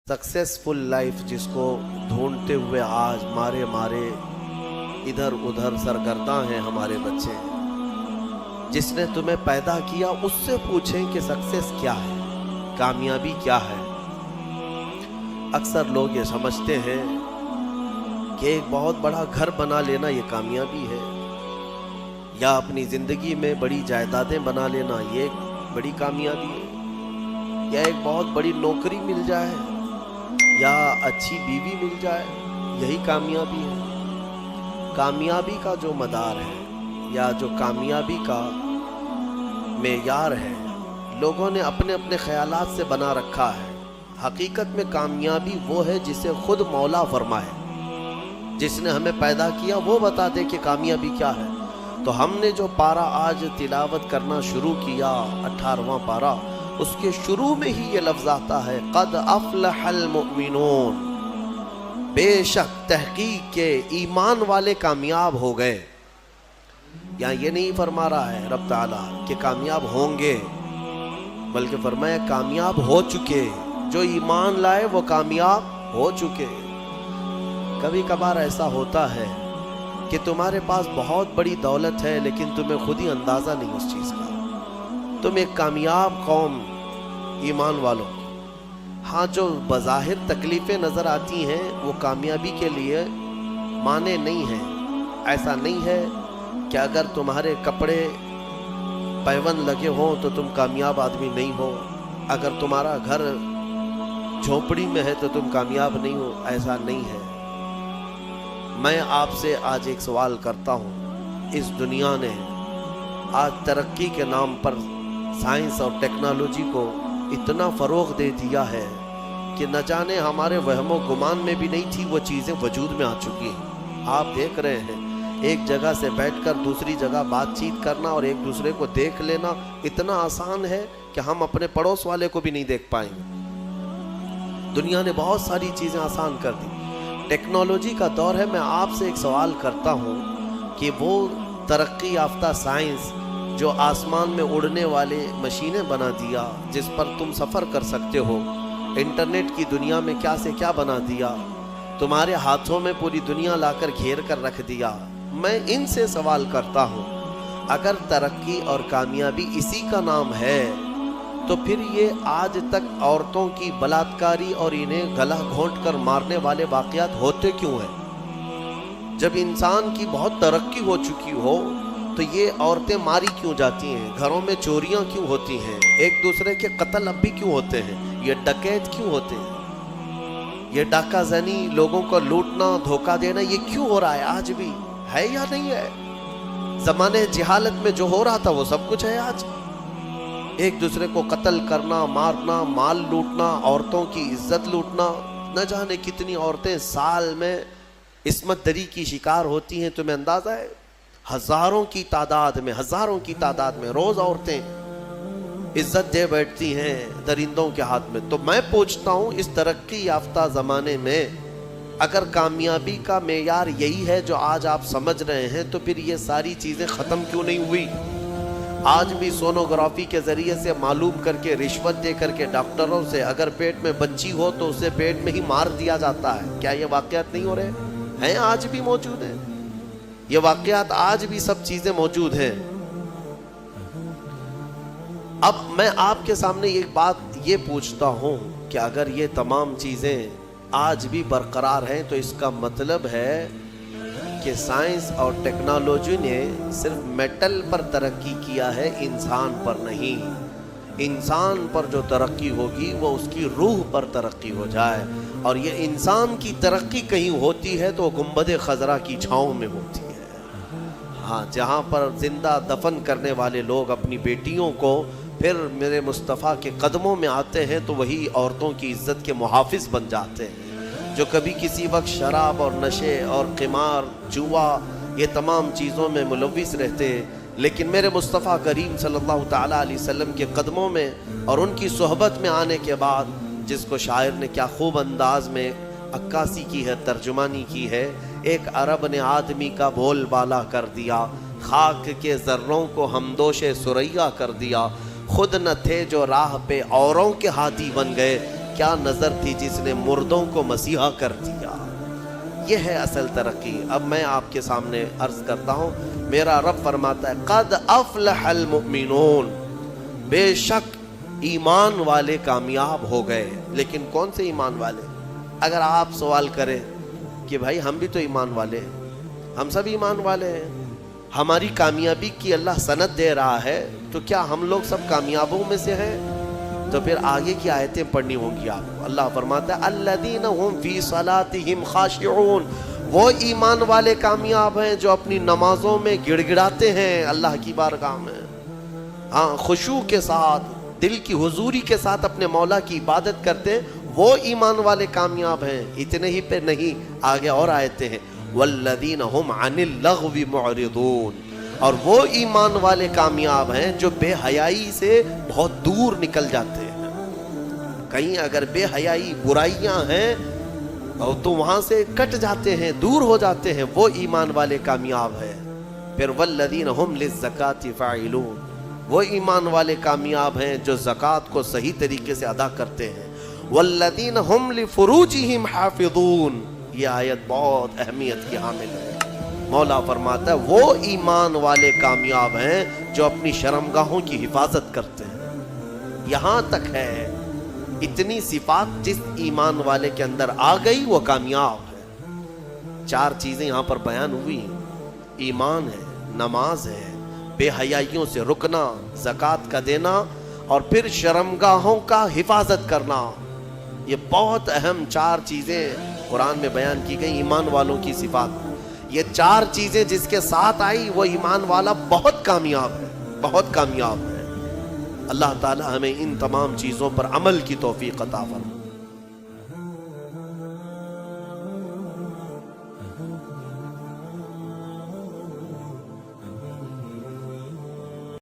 Successful life जिसको ढूंढते हुए आज मारे मारे इधर उधर सरगर्दा हैं हमारे बच्चे। जिसने तुम्हें पैदा किया उससे पूछें कि सक्सेस क्या है, कामयाबी क्या है। अक्सर लोग ये समझते हैं कि एक बहुत बड़ा घर बना लेना ये कामयाबी है, या अपनी ज़िंदगी में बड़ी जायदादें बना लेना ये एक बड़ी कामयाबी है, या एक बहुत बड़ी नौकरी मिल जाए, या अच्छी बीवी मिल जाए, यही कामयाबी है। कामयाबी का जो मदार है या जो कामयाबी का मेयार है, लोगों ने अपने अपने ख्यालात से बना रखा है। हकीकत में कामयाबी वो है जिसे खुद मौला फरमाए, जिसने हमें पैदा किया वो बता दे कि कामयाबी क्या है। तो हमने जो पारा आज तिलावत करना शुरू किया, 18वां पारा, उसके शुरू में ही ये लफ्ज़ आता है, क़द अफ़लहल मुअमिनून, बेशक तहकीक के ईमान वाले कामयाब हो गए। यहाँ ये नहीं फरमा रहा है रब ताला कि कामयाब होंगे, बल्कि फरमाया कामयाब हो चुके। जो ईमान लाए वो कामयाब हो चुके। कभी कभार ऐसा होता है कि तुम्हारे पास बहुत बड़ी दौलत है लेकिन तुम्हें खुद ही अंदाज़ा नहीं उस चीज़ का। तुम एक कामयाब कौम ईमान वालों, हाँ, जो बज़ाहिर तकलीफ़ें नज़र आती हैं वो कामयाबी के लिए माने नहीं हैं। ऐसा नहीं है कि अगर तुम्हारे कपड़े पैबंद लगे हों तो तुम कामयाब आदमी नहीं हो, अगर तुम्हारा घर झोपड़ी में है तो तुम कामयाब नहीं हो, ऐसा नहीं है। मैं आपसे आज एक सवाल करता हूँ, इस दुनिया ने आज तरक्की के नाम पर साइंस और टेक्नोलॉजी को इतना फ़रोग़ दे दिया है कि न जाने हमारे वहमो गुमान में भी नहीं थी वो चीज़ें वजूद में आ चुकी हैं। आप देख रहे हैं, एक जगह से बैठकर दूसरी जगह बातचीत करना और एक दूसरे को देख लेना इतना आसान है कि हम अपने पड़ोस वाले को भी नहीं देख पाएंगे। दुनिया ने बहुत सारी चीज़ें आसान कर दी, टेक्नोलॉजी का दौर है। मैं आपसे एक सवाल करता हूँ कि वो तरक्की याफ्ता साइंस जो आसमान में उड़ने वाले मशीनें बना दिया, जिस पर तुम सफ़र कर सकते हो, इंटरनेट की दुनिया में क्या से क्या बना दिया, तुम्हारे हाथों में पूरी दुनिया लाकर घेर कर रख दिया। मैं इनसे सवाल करता हूँ, अगर तरक्की और कामयाबी इसी का नाम है तो फिर ये आज तक औरतों की बलात्कारी और इन्हें गला घोंट कर मारने वाले वाक़यात होते क्यों हैं? जब इंसान की बहुत तरक्की हो चुकी हो तो ये औरतें मारी क्यों जाती हैं? घरों में चोरियां क्यों होती हैं? एक दूसरे के कत्ल अब भी क्यों होते हैं? ये डकैत क्यों होते हैं? ये डाका जनी, लोगों को लूटना, धोखा देना, ये क्यों हो रहा है? आज भी है या नहीं है? ज़माने जिहालत में जो हो रहा था वो सब कुछ है आज। एक दूसरे को कत्ल करना, मारना, माल लूटना, औरतों की इज्जत लूटना। न जाने कितनी औरतें साल में इस्मत दरी की शिकार होती हैं, तुम्हें अंदाज़ा है? हज़ारों की तादाद में रोज़ औरतें इज्जत दे बैठती हैं दरिंदों के हाथ में। तो मैं पूछता हूँ, इस तरक्की याफ्ता ज़माने में अगर कामयाबी का मेयार यही है जो आज आप समझ रहे हैं, तो फिर ये सारी चीज़ें ख़त्म क्यों नहीं हुई? आज भी सोनोग्राफी के ज़रिए से मालूम करके, रिश्वत दे करके डॉक्टरों से अगर पेट में बच्ची हो तो उसे पेट में ही मार दिया जाता है। क्या ये वाक़यात नहीं हो रहे हैं? आज भी मौजूद हैं ये वाक़यात, आज भी सब चीज़ें मौजूद हैं। अब मैं आपके सामने एक बात ये पूछता हूँ कि अगर ये तमाम चीज़ें आज भी बरकरार हैं तो इसका मतलब है कि साइंस और टेक्नोलॉजी ने सिर्फ मेटल पर तरक्की किया है, इंसान पर नहीं। इंसान पर जो तरक्की होगी वो उसकी रूह पर तरक्की हो जाए, और ये इंसान की तरक्की कहीं होती है तो गुंबद खज़रा की छाँव में होती है। हाँ, जहाँ पर ज़िंदा दफन करने वाले लोग अपनी बेटियों को फिर मेरे मुस्तफ़ा के कदमों में आते हैं तो वही औरतों की इज़्ज़त के मुहाफ़िज़ बन जाते हैं, जो कभी किसी वक्त शराब और नशे और क़िमार, जुआ, ये तमाम चीज़ों में मुलव्विस रहते, लेकिन मेरे मुस्तफ़ा करीम सल्लल्लाहु ताला अलैहि वसल्लम के कदमों में और उनकी सोहबत में आने के बाद, जिसको शायर ने क्या खूब अंदाज में अक्कासी की है, तर्जुमानी की है, एक अरब ने आदमी का बोल बाला कर दिया, खाक के ज़र्रों को हमदोशे सुरैया कर दिया, खुद न थे जो राह पे औरों के हाथी बन गए, کیا نظر تھی جس نے مردوں کو مسیحا کر دیا. یہ ہے اصل ترقی. اب میں آپ کے سامنے عرض کرتا ہوں, میرا رب فرماتا ہے قد افلح المؤمنون, بے شک ایمان والے کامیاب ہو گئے. لیکن کون سے ایمان والے؟ اگر آپ سوال کریں کہ بھائی ہم بھی تو ایمان والے ہیں, ہم سب ایمان والے ہیں, ہماری کامیابی کی اللہ سند دے رہا ہے, تو کیا ہم لوگ سب کامیابوں میں سے ہیں؟ تو پھر آگے کی آیتیں پڑھنی ہوں گی آپ کو. اللہ فرماتا ہے الذین هم فی صلاتہم خاشعون, وہ ایمان والے کامیاب ہیں جو اپنی نمازوں میں گڑ گڑاتے ہیں اللہ کی بارگاہ میں. ہاں, خشوع کے ساتھ, دل کی حضوری کے ساتھ اپنے مولا کی عبادت کرتے ہیں, وہ ایمان والے کامیاب ہیں. اتنے ہی پہ نہیں, آگے اور آیتیں ہیں والذین هم عن اللغو معرضون, اور وہ ایمان والے کامیاب ہیں جو بے حیائی سے بہت دور نکل جاتے ہیں. کہیں اگر بے حیائی برائیاں ہیں تو وہاں سے کٹ جاتے ہیں, دور ہو جاتے ہیں, وہ ایمان والے کامیاب ہیں. پھر والذین هم للزکاۃ فاعلون, وہ ایمان والے کامیاب ہیں جو زکوٰۃ کو صحیح طریقے سے ادا کرتے ہیں. والذین هم لفروجہم حافظون, یہ آیت بہت اہمیت کی حامل ہے. مولا فرماتا ہے وہ ایمان والے کامیاب ہیں جو اپنی شرمگاہوں کی حفاظت کرتے ہیں. یہاں تک ہے, اتنی صفات جس ایمان والے کے اندر آ گئی وہ کامیاب ہے. 4 چیزیں یہاں پر بیان ہوئی, ایمان ہے, نماز ہے, بے حیائیوں سے رکنا, زکوٰۃ کا دینا, اور پھر شرمگاہوں کا حفاظت کرنا. یہ بہت اہم 4 چیزیں قرآن میں بیان کی گئی ایمان والوں کی صفات. یہ 4 چیزیں جس کے ساتھ آئی وہ ایمان والا بہت کامیاب ہے, بہت کامیاب ہے. اللہ تعالی ہمیں ان تمام چیزوں پر عمل کی توفیق عطا فرمائے.